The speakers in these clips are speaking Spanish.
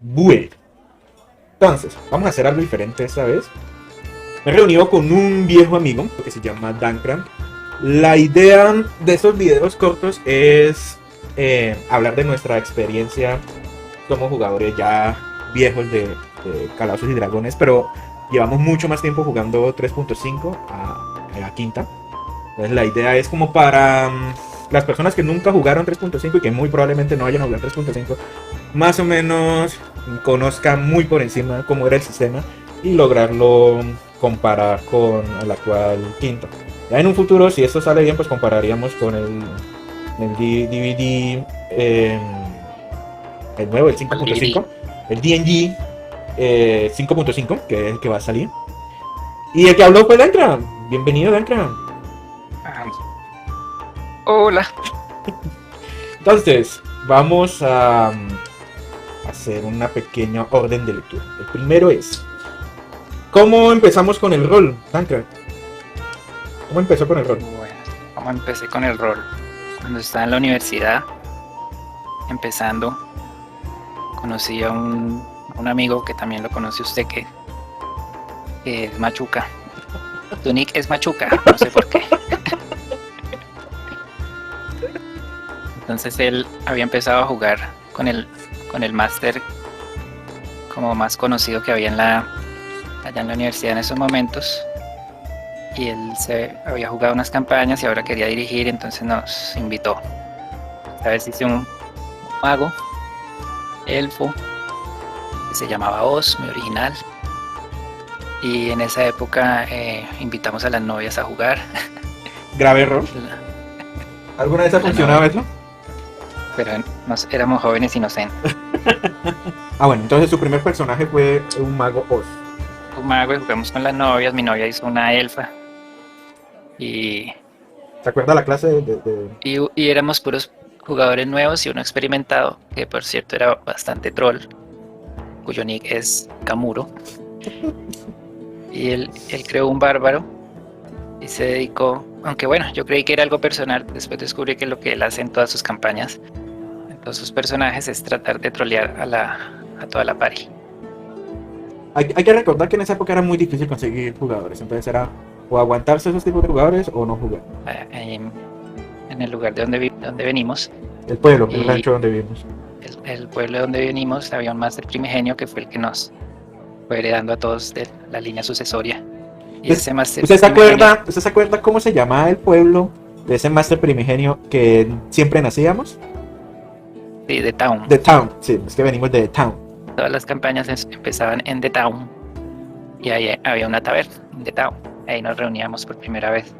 Bueno, entonces, vamos a hacer algo diferente esta vez. Me he reunido con un viejo amigo que se llama Dankram. La idea de estos videos cortos es hablar de nuestra experiencia. Somos jugadores ya viejos de Calabozos y Dragones, pero llevamos mucho más tiempo jugando 3.5 a la quinta. Entonces la idea es como para las personas que nunca jugaron 3.5 y que muy probablemente no vayan a jugar 3.5, más o menos conozcan muy por encima cómo era el sistema y lograrlo comparar con el actual quinto. Ya en un futuro, si esto sale bien, pues compararíamos con el DVD, el nuevo, el 5.5, el DNG 5.5, que es el que va a salir. Y el que habló fue Dankram. Bienvenido, Dankram. Ah, hola. Entonces, vamos a hacer una pequeña orden de lectura. El primero es: ¿cómo empezamos con el rol, Dankram? ¿Cómo empezó con el rol? Bueno, ¿cómo empecé con el rol? Cuando estaba en la universidad, empezando, conocí a un amigo que también lo conoce usted, que es Machuca. Tu nick es Machuca, no sé por qué. Entonces él había empezado a jugar con el máster como más conocido que había allá en la universidad en esos momentos. Y él se había jugado unas campañas y ahora quería dirigir, entonces nos invitó. Esta vez hice un mago, elfo, que se llamaba Oz, muy original. Y en esa época invitamos a las novias a jugar. Grave error. ¿Alguna vez ha funcionado eso? Pero éramos jóvenes inocentes. Ah, bueno, entonces su primer personaje fue un mago Oz. Un mago y jugamos con las novias, mi novia hizo una elfa. Y ¿Se acuerda la clase y éramos puros jugadores nuevos y uno experimentado, que por cierto era bastante troll, cuyo nick es Kamuro. Y él creó un bárbaro y se dedicó, aunque bueno, yo creí que era algo personal, después descubrí que lo que él hace en todas sus campañas, en todos sus personajes, es tratar de trolear a toda la party. Hay que recordar que en esa época era muy difícil conseguir jugadores, entonces era o aguantarse esos tipos de jugadores o no jugar. En el lugar de donde venimos, El pueblo, el rancho donde vivimos. el pueblo de donde venimos, había un máster primigenio que fue el que nos fue heredando a todos de la línea sucesoria. Y ese máster ¿Usted se acuerda cómo se llamaba el pueblo de ese máster primigenio que siempre nacíamos? Sí, The Town. The Town, sí, es que venimos de The Town. Todas las campañas empezaban en The Town y ahí había una taberna en The Town. Ahí nos reuníamos por primera vez.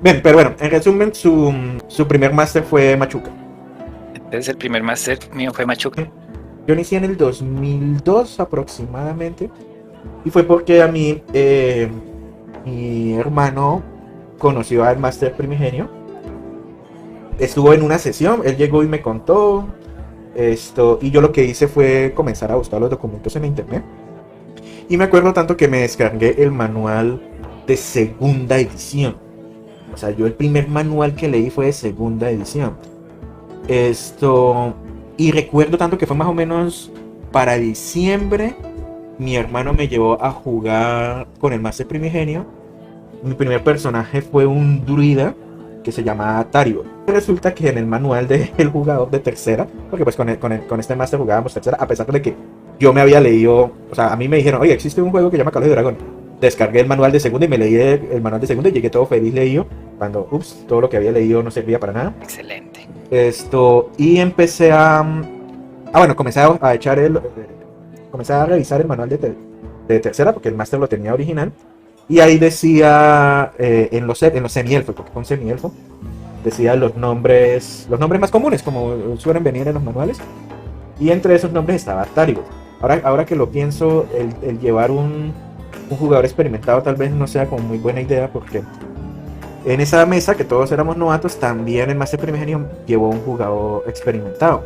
Bien, pero bueno, en resumen, su primer máster fue Machuca. Entonces el primer máster mío fue Machuca. Yo inicié en el 2002 aproximadamente. Y fue porque a mí, mi hermano conoció al máster primigenio. Estuvo en una sesión, él llegó y me contó esto. Y yo lo que hice fue comenzar a buscar los documentos en internet. Y me acuerdo tanto que me descargué el manual de segunda edición. O sea, yo el primer manual que leí fue de segunda edición. Y recuerdo tanto que fue más o menos para diciembre. Mi hermano me llevó a jugar con el máster primigenio. Mi primer personaje fue un druida que se llama Tario. Resulta que en el manual del jugador de tercera, porque pues con este máster jugábamos tercera, a pesar de que yo me había leído, o sea, a mí me dijeron, oye, existe un juego que se llama Calabozos y Dragones. Descargué el manual de segunda y me leí el manual de segunda y llegué todo feliz leído, cuando, todo lo que había leído no servía para nada. Excelente. Y empecé comencé a echar comencé a revisar el manual de tercera, porque el máster lo tenía original. Y ahí decía, en los semielfos, porque fue un semielfo, decía los nombres más comunes, como suelen venir en los manuales. Y entre esos nombres estaba Tario. Ahora que lo pienso, el llevar un jugador experimentado tal vez no sea como muy buena idea, porque en esa mesa, que todos éramos novatos, también el máster primigenio llevó un jugador experimentado.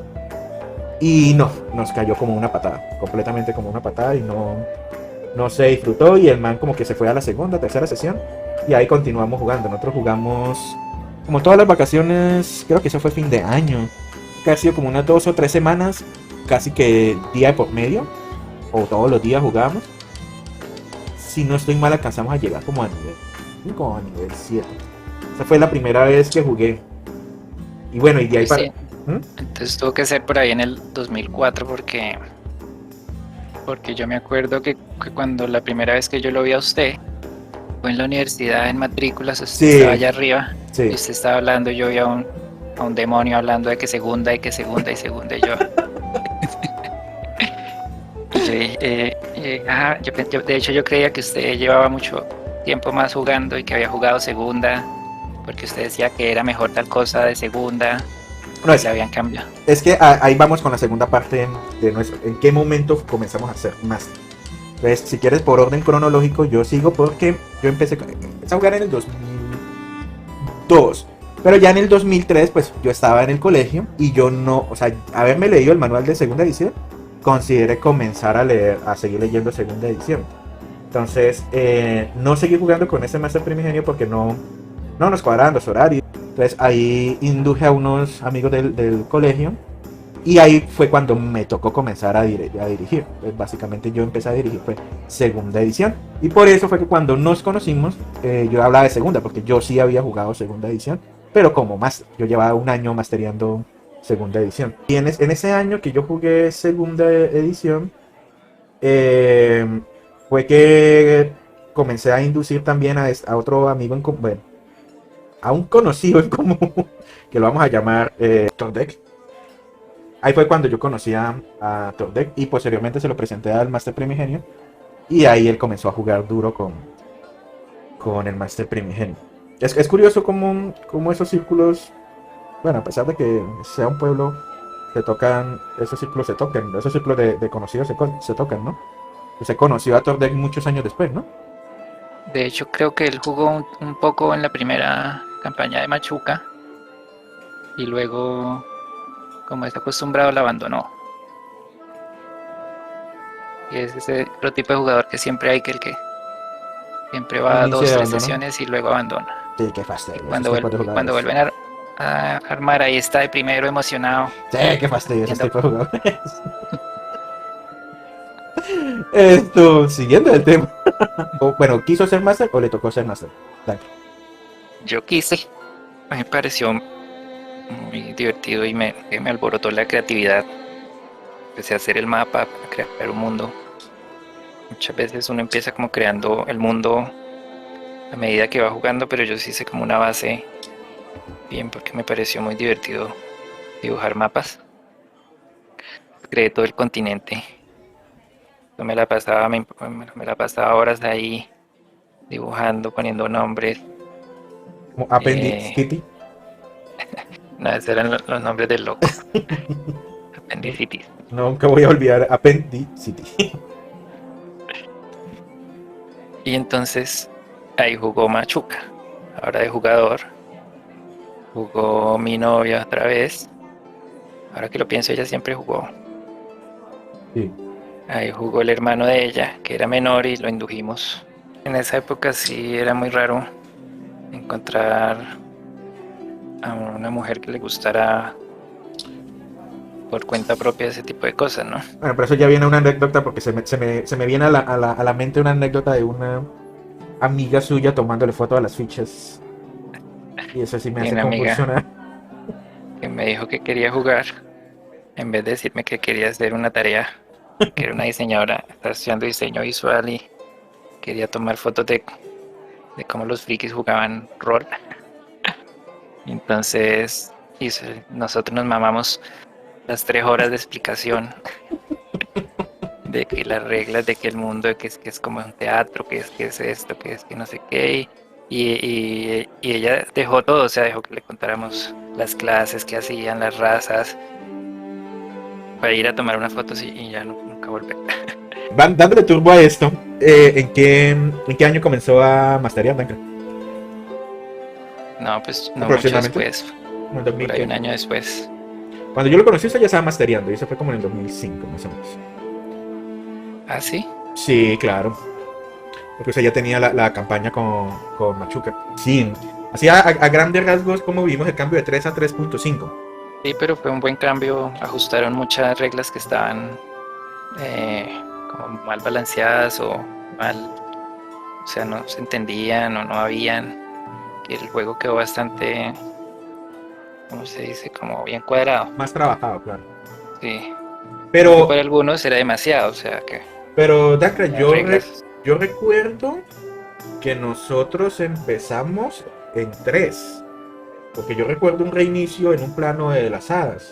Y no, nos cayó como una patada, completamente como una patada, y no se disfrutó. Y el man como que se fue a la segunda, tercera sesión, y ahí continuamos jugando. Nosotros jugamos como todas las vacaciones, creo que eso fue fin de año, que ha sido como unas 2 o 3 semanas. casi que día por medio, o todos los días jugábamos. Si no estoy mal, alcanzamos a llegar como a nivel 7. Esa fue la primera vez que jugué. Y bueno, y de ahí Pues para... sí. Entonces tuvo que ser por ahí en el 2004 porque yo me acuerdo que cuando la primera vez que yo lo vi a usted fue en la universidad en matrículas, usted Sí, estaba allá arriba y sí. usted estaba hablando, yo vi a un demonio hablando de que segunda y que segunda y segunda y yo... Y yo dije, de hecho yo creía que usted llevaba mucho tiempo más jugando y que había jugado segunda, porque usted decía que era mejor tal cosa de segunda No, y le habían cambiado. es que ahí vamos con la segunda parte de nuestro... ¿En qué momento comenzamos a hacer más? Entonces, si quieres, por orden cronológico, yo sigo porque yo empecé a jugar en el 2002. Pero ya en el 2003, pues yo estaba en el colegio y yo no, o sea, haberme leído el manual de segunda edición, consideré comenzar a seguir leyendo segunda edición. Entonces, no seguí jugando con ese Master Primigenio porque no nos cuadraban los horarios. Entonces, ahí induje a unos amigos del colegio y ahí fue cuando me tocó comenzar a dirigir. Pues básicamente yo empecé a dirigir fue segunda edición. Y por eso fue que cuando nos conocimos, yo hablaba de segunda, porque yo sí había jugado segunda edición, pero como más, yo llevaba un año mastereando segunda edición. Y en ese año que yo jugué segunda edición, fue que comencé a inducir también a otro amigo en común, bueno, a un conocido en común, que lo vamos a llamar Tordek. Ahí fue cuando yo conocí a Tordek y posteriormente se lo presenté al Master Primigenio. Y ahí él comenzó a jugar duro con el Master Primigenio. Es curioso cómo esos círculos, bueno, a pesar de que sea un pueblo, esos círculos se tocan, esos círculos de conocidos se tocan, ¿no? Se conoció a Tordek muchos años después, ¿no? De hecho creo que él jugó un poco en la primera campaña de Machuca y luego, como está acostumbrado, la abandonó. Y es ese otro tipo de jugador que siempre hay, que el que siempre va a Inicia y 2, 3 abandona. sesiones y luego abandona. Sí, qué Y fastidio, esos cuando, tipos de cuando jugadores. vuelven a armar, ahí está de primero emocionado, Sí, qué fastidio, esos viendo. tipos de jugadores. Esto, siguiendo el tema. Bueno, ¿quiso ser Master o le tocó ser Master? Dale. Yo quise, me pareció muy divertido y me alborotó la creatividad. Empecé a hacer el mapa, a crear un mundo. Muchas veces uno empieza como creando el mundo a medida que va jugando, pero yo sí hice como una base bien porque me pareció muy divertido dibujar mapas. Creé todo el continente. Yo me la pasaba horas ahí dibujando, poniendo nombres. Como Appendix Eh, Kitty. no, esos eran los nombres del loco. Apendicitis. Nunca voy a olvidar Appendicity. Y entonces ahí jugó Machuca. Ahora de jugador. Jugó mi novia otra vez. Ahora que lo pienso, ella siempre jugó. Sí. Ahí jugó el hermano de ella, que era menor, y lo indujimos. En esa época sí era muy raro encontrar a una mujer que le gustara por cuenta propia ese tipo de cosas, ¿no? Bueno, pero eso ya viene una anécdota porque se me viene a la mente una anécdota de una amiga suya tomándole foto a las fichas. Y eso sí me Y hace una amiga convulsionar. que me dijo que quería jugar, en vez de decirme que quería hacer una tarea, que era una diseñadora, estaba estudiando diseño visual y quería tomar fotos de cómo los frikis jugaban rol. Entonces, nosotros nos mamamos las 3 horas de explicación de que las reglas, de que el mundo, de que es como un teatro, que es esto, que es que no sé qué. Y ella dejó todo, o sea, dejó que le contáramos las clases que hacían, las razas, para ir a tomar unas fotos y ya nunca volver. Van dándole turbo a esto. ¿En qué año comenzó a masterear, Duncan? No, pues no mucho Aproximadamente. después, Como en por ahí 2000. un año después. Cuando yo lo conocí, usted ya estaba mastereando. Y eso fue como en el 2005, más o menos. ¿Ah, sí? Sí, claro. Porque usted ya tenía la campaña con Machuca. Sí. Así a grandes rasgos, como vimos el cambio de 3 a 3.5. Sí, pero fue un buen cambio. Ajustaron muchas reglas que estaban como mal balanceadas o mal, o sea, no se entendían o no habían. Y el juego quedó bastante, ¿cómo se dice? Como bien cuadrado. Más trabajado, claro. Sí. Aunque Pero, para algunos era demasiado, o sea, que pero Dakra, las reglas. yo recuerdo que nosotros empezamos en 3. Porque yo recuerdo un reinicio en un plano de las hadas.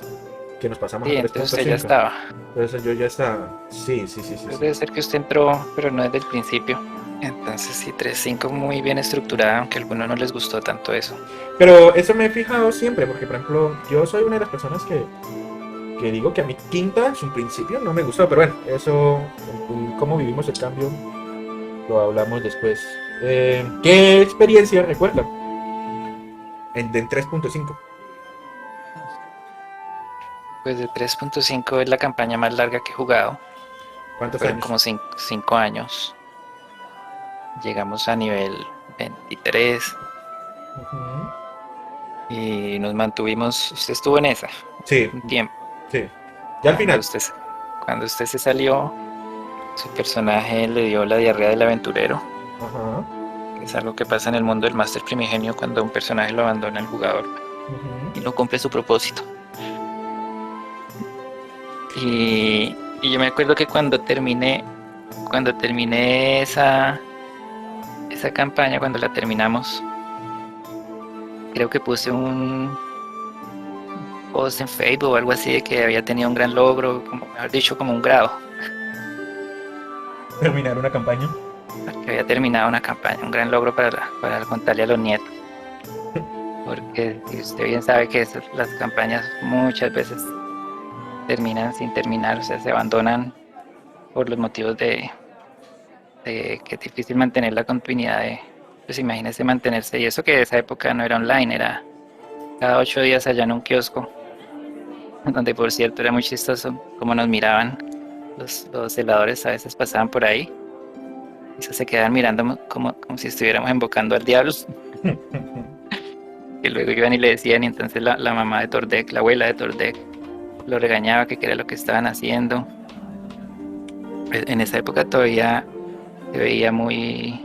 Que nos pasamos Sí, a entonces usted ya 3.5. estaba. Entonces yo ya estaba. Sí, sí, sí, sí, Entonces sí. debe ser que usted entró, pero no desde el principio. Entonces sí, 3.5 muy bien estructurada, aunque a algunos no les gustó tanto eso. Pero eso me he fijado siempre, porque por ejemplo, yo soy una de las personas que digo que a mi quinta en su principio no me gustó, pero bueno, eso, cómo vivimos el cambio, lo hablamos después. ¿Qué experiencia recuerda en 3.5? Pues de 3.5 es la campaña más larga que he jugado. ¿Cuántos Fueron años? como 5 años. Llegamos a nivel 23 Ujú. y nos mantuvimos. Usted estuvo en esa Sí, un tiempo. sí. Ya al Cuando final. usted, cuando usted se salió, su personaje le dio la diarrea del aventurero, Ajá. que es algo que pasa en el mundo del Máster Primigenio cuando un personaje lo abandona al jugador y Ujú. no cumple su propósito. Y yo me acuerdo que cuando terminé esa campaña, cuando la terminamos, creo que puse un post en Facebook o algo así de que había tenido un gran logro, como mejor dicho, como un grado, Terminar una campaña. que había terminado una campaña, un gran logro para contarle a los nietos. Porque si usted bien sabe que las campañas muchas veces terminan sin terminar, o sea, se abandonan por los motivos de que es difícil mantener la continuidad pues imagínese mantenerse, y eso que de esa época no era online, era cada 8 días allá en un kiosco, donde por cierto era muy chistoso como nos miraban los celadores, a veces pasaban por ahí y se quedaban mirando como si estuviéramos invocando al diablo, y luego iban y le decían, y entonces la mamá de Tordek, la abuela de Tordek, lo regañaba que era lo que estaban haciendo. En esa época todavía se veía muy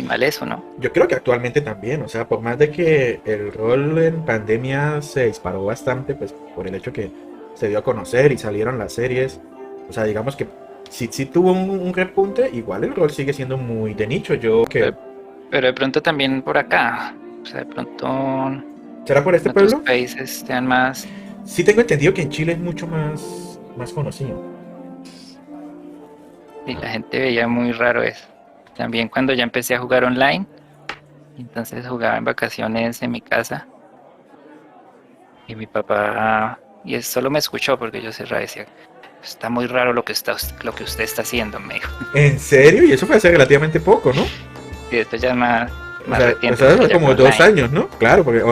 mal eso, ¿no? Yo creo que actualmente también, o sea, por más de que el rol en pandemia se disparó bastante, pues por el hecho que se dio a conocer y salieron las series, o sea, digamos que sí tuvo un repunte, igual el rol sigue siendo muy de nicho. Yo que... Pero de pronto también por acá, o sea, de pronto ¿Será por este en otros pueblo? países sean más, Sí tengo entendido que en Chile es mucho más conocido. y la gente veía muy raro eso. También cuando ya empecé a jugar online, entonces jugaba en vacaciones en mi casa y mi papá, y él solo me escuchó porque yo cerraba y decía, está muy raro lo que usted está haciendo, me dijo. ¿En serio? Y eso fue hace relativamente poco, ¿no? Y esto ya es más O sea, reciente eso porque fue ya como fue 2 años, online. ¿no? Claro, porque el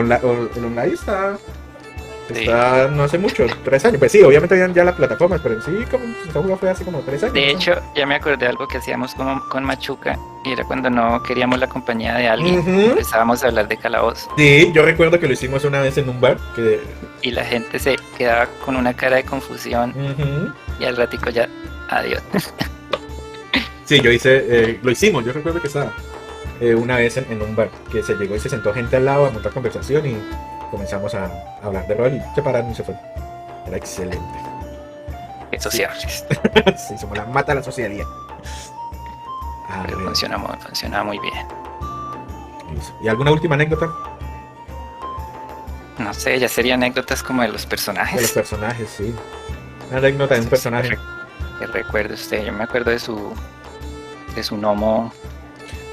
online Sí. está no hace mucho, 3 años. Pues sí, obviamente habían ya las plataformas, pero en sí, como esta jugada fue hace como 3 años, De ¿no? hecho, ya me acordé de algo que hacíamos con Machuca, y era cuando no queríamos la compañía de alguien, Ujú. empezábamos a hablar de calabozo, Sí, yo recuerdo que lo hicimos una vez en un bar. y la gente se quedaba con una cara de confusión, Ujú. y al ratico ya, adiós. Sí, lo hicimos, yo recuerdo que estaba una vez en un bar, que se llegó y se sentó gente al lado a montar conversación y comenzamos a hablar de rol y se pararon y se fueron. Era excelente. Qué Sí. sociables. Sí, somos la mata de la socialidad. A Pero ver, funcionaba muy bien. listo. ¿Y alguna última anécdota No sé, ya serían anécdotas como de los de los personajes. personajes? Sí. Una anécdota de un personaje. Que recuerde usted, yo me acuerdo de su gnomo.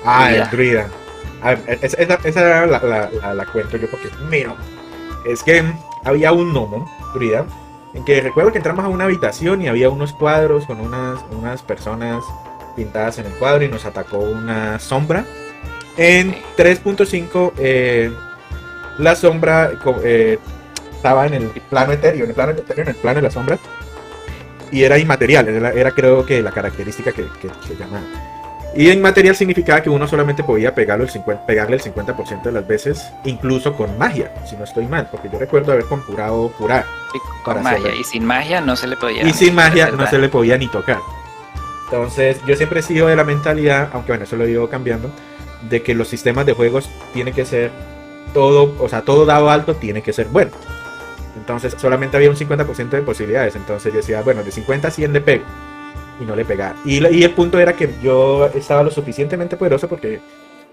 Ah, Druida. el druida. A ver, esa la cuento yo porque, mira, es que había un gnomo, druida, en que recuerdo que entramos a una habitación y había unos cuadros con unas personas pintadas en el cuadro y nos atacó una sombra. En Sí. 3.5 la sombra estaba en el plano etéreo, en el plano de la sombra, y era inmaterial, era creo que la característica que se llama. Y inmaterial significaba que uno solamente podía pegarle el 50% de las veces, incluso con magia, si no estoy mal, porque yo recuerdo haber conjurado curar. Y Para con magia, hacerlo. y sin magia no se le podía Y sin magia hacer no se daño. le podía ni tocar. Entonces, yo siempre he sido de la mentalidad, aunque bueno, eso lo he ido cambiando, de que los sistemas de juegos tienen que ser todo, o sea, todo dado alto tiene que ser bueno. Entonces, solamente había un 50% de posibilidades. Entonces, yo decía, bueno, de 50 a 100 le pego. Y no le pegaba. Y el punto era que yo estaba lo suficientemente poderoso porque,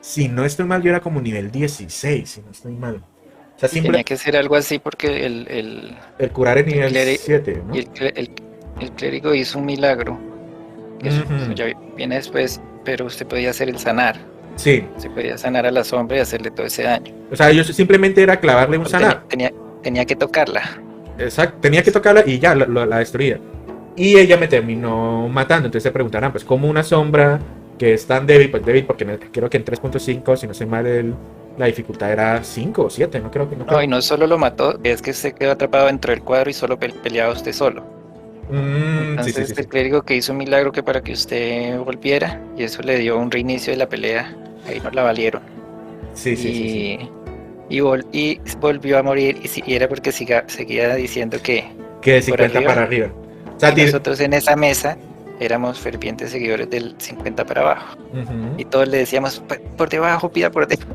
si no estoy mal, yo era como nivel 16, si no estoy mal. O sea, Y tenía simple, que ser algo así porque el curar es el nivel clérigo, 7, ¿no? y el clérigo hizo un milagro, que eso Ujú. ya viene después, pero usted podía hacer el sanar. Sí, Se podía sanar a la sombra y hacerle todo ese daño. o sea, yo simplemente era clavarle un Pero tenía, sanar. tenía, tenía que tocarla. Exacto, tenía que tocarla y ya la destruía. Y ella me terminó matando. Entonces se preguntarán, pues, ¿cómo una sombra que es tan débil? Pues débil porque creo que en 3.5, si no sé mal, la dificultad era 5 o 7, no creo que no No, y creo. no solo lo mató, es que se quedó atrapado dentro del cuadro y solo peleaba usted solo. Sí, sí, Entonces sí, sí. el clérigo que hizo un milagro que para que usted volviera, y eso le dio un reinicio de la pelea, ahí no la valieron. Sí, sí, sí, sí. Y volvió a morir, y era porque seguía diciendo que Que de por 50 para arriba, arriba. O sea, y nosotros en esa mesa éramos fervientes seguidores del 50 para abajo. ujú. Y todos le decíamos, por debajo, pida por debajo.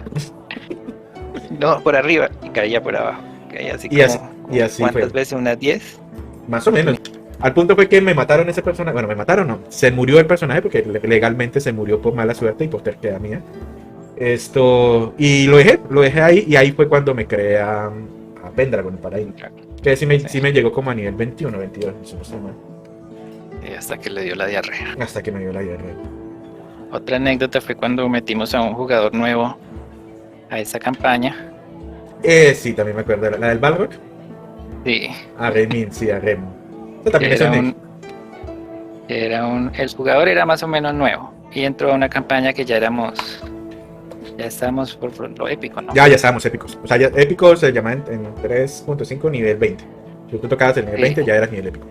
No, por arriba. Y caía por abajo. Caía así Y así, y como así ¿cuántas fue. veces? ¿Unas 10? Más o menos. Al punto fue que me mataron ese personaje. Bueno, me mataron, no. Se murió el personaje porque legalmente se murió por mala suerte y por terquedad mía. Y lo dejé ahí. Y ahí fue cuando me creé a Pendragon para ahí. Que sí me llegó como a nivel 21, 22, si no estoy mal. Y hasta que le dio la diarrea. Hasta que me dio la diarrea. Otra anécdota fue cuando metimos a un jugador nuevo a esa campaña. Sí, también me acuerdo. La del Balrog. Sí, A Remin, sí, a Rem. Eso también es era un. el jugador era más o menos nuevo. Y entró a una campaña que ya estábamos por lo épico, ¿no? Ya estábamos épicos. O sea, ya, épico se llama en 3.5 nivel 20. Si tú tocabas el nivel Sí. 20, ya eras nivel épico.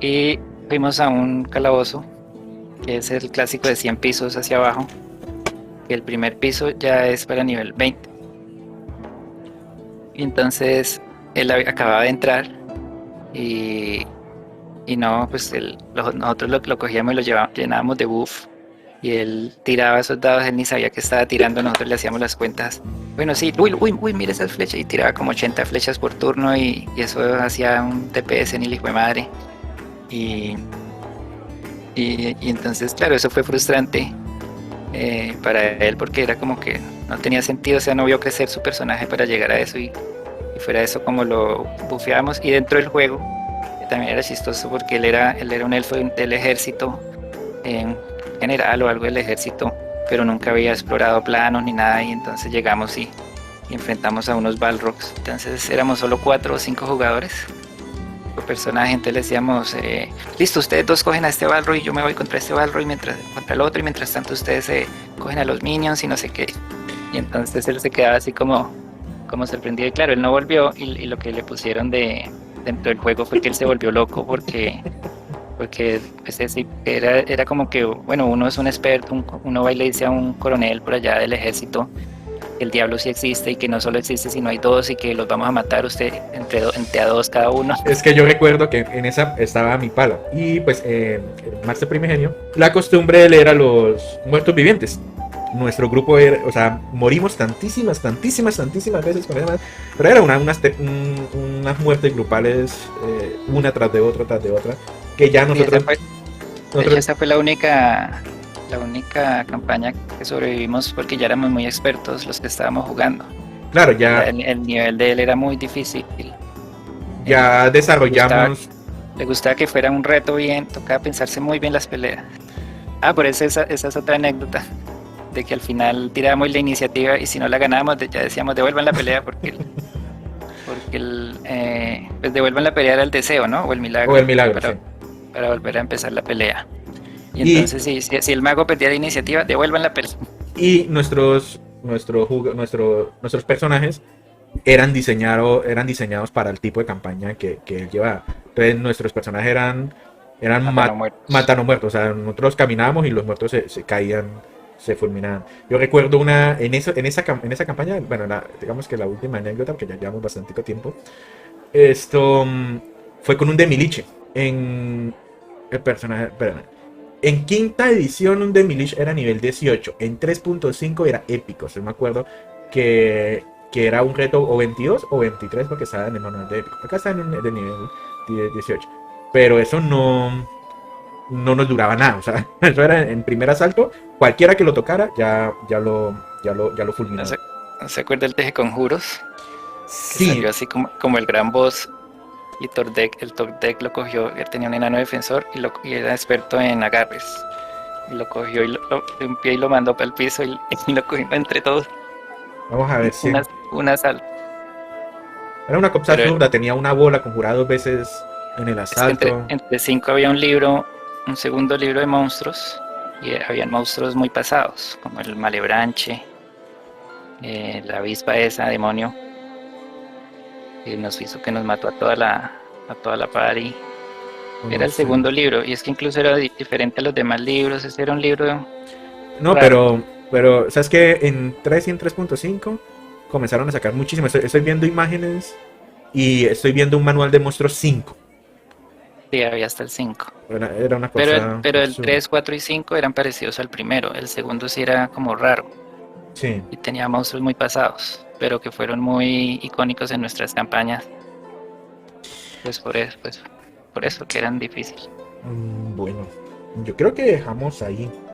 Y fuimos a un calabozo, que es el clásico de 100 pisos hacia abajo. Que el primer piso ya es para nivel 20. Y entonces él acababa de entrar y no, pues nosotros lo cogíamos y lo llenábamos de buff. Y él tiraba esos dados, él ni sabía que estaba tirando, nosotros le hacíamos las cuentas. Bueno, sí, uy, mira esas flechas. Y tiraba como 80 flechas por turno y eso hacía un TPS en el hijo de madre. Y entonces, claro, eso fue frustrante para él porque era como que no tenía sentido, o sea, no vio crecer su personaje para llegar a eso y fuera eso como lo bufeábamos. Y dentro del juego también era chistoso porque él era un elfo del ejército, general o algo del ejército, pero nunca había explorado planos ni nada, y entonces llegamos y enfrentamos a unos Balrogs. Entonces éramos solo 4 o 5 jugadores por personaje. Entonces le decíamos, listo, ustedes dos cogen a este Balrog y yo me voy contra este Balrog contra el otro, y mientras tanto ustedes cogen a los minions y no sé qué. Y entonces él se quedaba así como sorprendido. Y claro, él no volvió, y lo que le pusieron dentro del juego fue que él se volvió loco porque pues era como que, bueno, uno es un experto, uno va y le dice a un coronel por allá del ejército que el diablo sí existe y que no solo existe sino hay dos y que los vamos a matar usted entre a dos cada uno. Es que yo recuerdo que en esa estaba mi pala. Y pues el Master Primigenio, la costumbre de leer a los muertos vivientes. Nuestro grupo era, o sea, morimos tantísimas veces con esa, pero era unas muertes grupales, una tras de otra, que ya nosotros... Esa fue la única campaña que sobrevivimos porque ya éramos muy expertos los que estábamos jugando. Claro, ya... El nivel de él era muy difícil. Ya desarrollamos... Le gustaba que fuera un reto bien, tocaba pensarse muy bien las peleas. Por eso esa es otra anécdota, de que al final tirábamos la iniciativa y si no la ganábamos ya decíamos devuelvan la pelea porque pues devuelvan la pelea era el deseo, ¿no? O el milagro. Para volver a empezar la pelea. Y entonces si el mago perdía la iniciativa, devuelvan la pelea. Y nuestros personajes eran diseñados para el tipo de campaña que él llevaba. Entonces nuestros personajes eran Eran Mataron muertos. mataron muertos. O sea, nosotros caminábamos y los muertos se caían, se fulminaban. Yo recuerdo en esa campaña, bueno, digamos que la última anécdota, porque ya llevamos bastante tiempo, esto fue con un Demiliche. En el personaje, perdón, en quinta edición un Demilich era nivel 18. En 3.5 era épico. O sea, me acuerdo que era un reto o 22 o 23 porque estaba en el manual de épico. Acá está de nivel 18. Pero eso no nos duraba nada. O sea, eso era en primer asalto. Cualquiera que lo tocara ya lo ¿No fulminaba. se, no se acuerda el teje conjuros? Que Sí, salió así como el gran boss. Y el Tordek lo cogió, él tenía un enano defensor y era experto en agarres. Y lo cogió y de un pie y lo mandó para el piso y lo cogió entre todos. vamos a ver si. Una, una sal. Era una cosa Pero absurda. Tenía una bola conjurada 2 veces en el es que entre, asalto. entre cinco había un libro, un segundo libro de monstruos. Y habían monstruos muy pasados, como el Malebranche, la avispa esa, demonio, que nos hizo que nos mató a toda la party. Era No el sé. segundo libro, y es que incluso era diferente a los demás libros. Ese era un libro No, raro. pero ¿sabes qué? En 3 y en 3.5 comenzaron a sacar muchísimo. Estoy viendo imágenes y estoy viendo un manual de monstruos 5. Sí, había hasta el 5. Era una Pero el, cosa pero el absurda. 3, 4 y 5 eran parecidos al primero. El segundo sí era como raro Sí. y tenía monstruos muy pasados, pero que fueron muy icónicos en nuestras campañas. Pues por eso que eran difíciles. Bueno, yo creo que dejamos ahí